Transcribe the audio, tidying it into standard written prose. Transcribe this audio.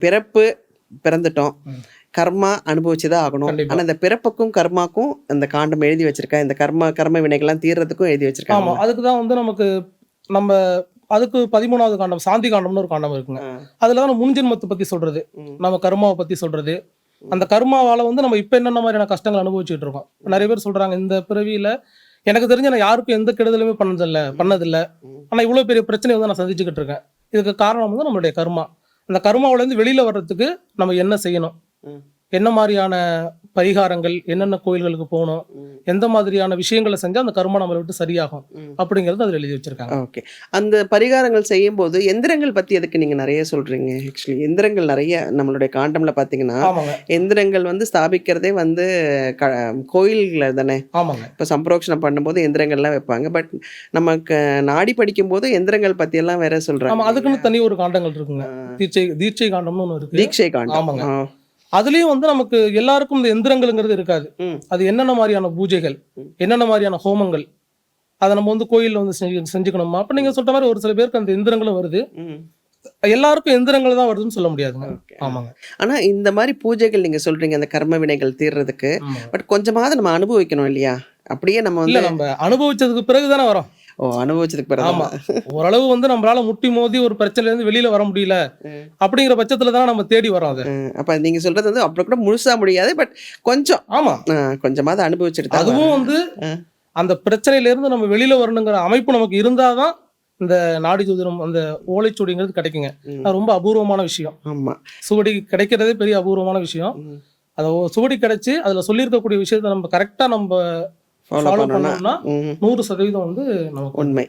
பிறப்பு பிறந்துட்டோம், கர்மா அனுபவிச்சுதான் ஆகணும். கண்டிப்பா. ஆனா இந்த பிறப்புக்கும் கர்மாக்கும் இந்த காண்டம் எழுதி வச்சிருக்கா, இந்த கர்ம வினைகள்லாம் தீர்றதுக்கும் எழுதி ஆமா. வச்சிருக்காங்க. அதுக்கு தான் வந்து நமக்கு நம்ம அதுக்கு 13வது காண்டம் சாந்தி காண்டம்னு ஒரு காண்டம் இருக்குங்க. ஆ. அதுல தான் முன்ஜென்மத்தை பத்தி சொல்றது, ம். நம்ம கர்மாவை பத்தி சொல்றது. அந்த கர்மாவால வந்து நம்ம இப்ப என்னென்ன மாதிரியான கஷ்டங்கள் அனுபவிச்சுட்டு இருக்கோம். நிறைய பேர் சொல்றாங்க இந்த பிறவியில எனக்கு தெரிஞ்ச நான் யாருக்கும் எந்த கெடுதலுமே பண்ணதில்ல. ம். ஆனா இவ்வளவு பெரிய பிரச்சனையை வந்து நான் சந்திச்சுக்கிட்டு இருக்கேன். இதுக்கு காரணம் வந்து நம்மளுடைய கர்மா. அந்த கர்மாவுல இருந்து வெளியில வர்றதுக்கு நம்ம என்ன செய்யணும், ம். என்ன மாதிரியான பரிகாரங்கள், என்னென்ன கோயில்களுக்கு போகணும், ம். எந்த மாதிரியான விஷயங்களை செஞ்சா அந்த கர்மா நம்மளை விட்டு சரியாகும் ம். அப்படிங்கறது அதுல எழுதி வச்சிருக்காங்க. ஓகே. அந்த பரிகாரங்கள் செய்யும்போது எந்திரங்கள் பத்தி எதுக்கு நீங்க நிறைய சொல்றீங்க? ஆக்சுவலி எந்திரங்கள் நிறைய நம்மளுடைய காண்டம்ல பாத்தீங்கன்னா, ஆமாங்க, எந்திரங்கள் வந்து ஸ்தாபிக்கிறதே வந்து க கோயில்ல தானே. ஆமாங்க, இப்போ சம்பரோக்ஷணம் பண்ணும்போது எந்திரங்கள்லாம் வைப்பாங்க. பட் நமக்கு நாடி படிக்கும்போது எந்திரங்கள் பற்றியெல்லாம் வேற ஆமா. சொல்கிறாங்க. அதுக்குன்னு தனி ஒரு காண்டங்கள் இருக்குங்க. தீட்சை காண்டம்னு ஒண்ணு இருக்கு. தீட்சை காண்டம். ஆமாங்க. அதுலயும் வந்து நமக்கு எல்லாருக்கும் இந்த எந்திரங்கள்ங்கிறது இருக்காது. ம். அது என்னென்ன மாதிரியான பூஜைகள், என்னென்ன மாதிரியான ஹோமங்கள், அதை நம்ம வந்து கோயில்ல வந்து செஞ்சுக்கணுமா. அப்ப நீங்க சொல்ற மாதிரி ஒரு சில பேருக்கு அந்த எந்திரங்களும் வருது. ம். எல்லாருக்கும் எந்திரங்கள் தான் வருதுன்னு சொல்ல முடியாதுங்க. ஓகே. ஆமாங்க, ஆனா இந்த மாதிரி பூஜைகள் நீங்க சொல்றீங்க அந்த கர்ம வினைகள் தீர்றதுக்கு. ஆமாங்க. பட் கொஞ்சமாவது நம்ம அனுபவிக்கணும் இல்லையா? அப்படியே நம்ம இல்ல வந்து நம்ம அனுபவிச்சதுக்கு பிறகு தானே வரோம். அனுபவிச்சதுக்கு பிறகு ஆமா. ஓரளவு வந்து நம்மளால முட்டி மோதி ஒரு பிரச்சனையில இருந்து வெளியில வர முடியல அப்படிங்கிற பட்சத்துல தானே நம்ம தேடி வரோம் அதை. அப்ப நீங்க சொல்றது வந்து அப்புறம் கூட முழுசா முடியாது. பட் கொஞ்சம் ஆமா. கொஞ்சமாவது அனுபவிச்சுட்டு தான் அதுவும் வந்து அந்த பிரச்சனையில இருந்து நம்ம வெளியில வரணுங்கிற அமைப்பு நமக்கு இருந்தாதான் இந்த நாடி ஜோதிடம் அந்த ஓலைச்சுவடிங்கிறது கிடைக்குங்க. அது ரொம்ப அபூர்வமான விஷயம். ஆமா. சுவடி கிடைக்கிறதே பெரிய அபூர்வமான விஷயம். அதை சுவடி கிடைச்சு அதுல சொல்லியிருக்கக்கூடிய விஷயத்தை நம்ம கரெக்டா நம்ம ஃபாலோ ஃபாலோ பண்ணோம்னா பண்ணோம்னா 100% வந்து நமக்கு உண்மை.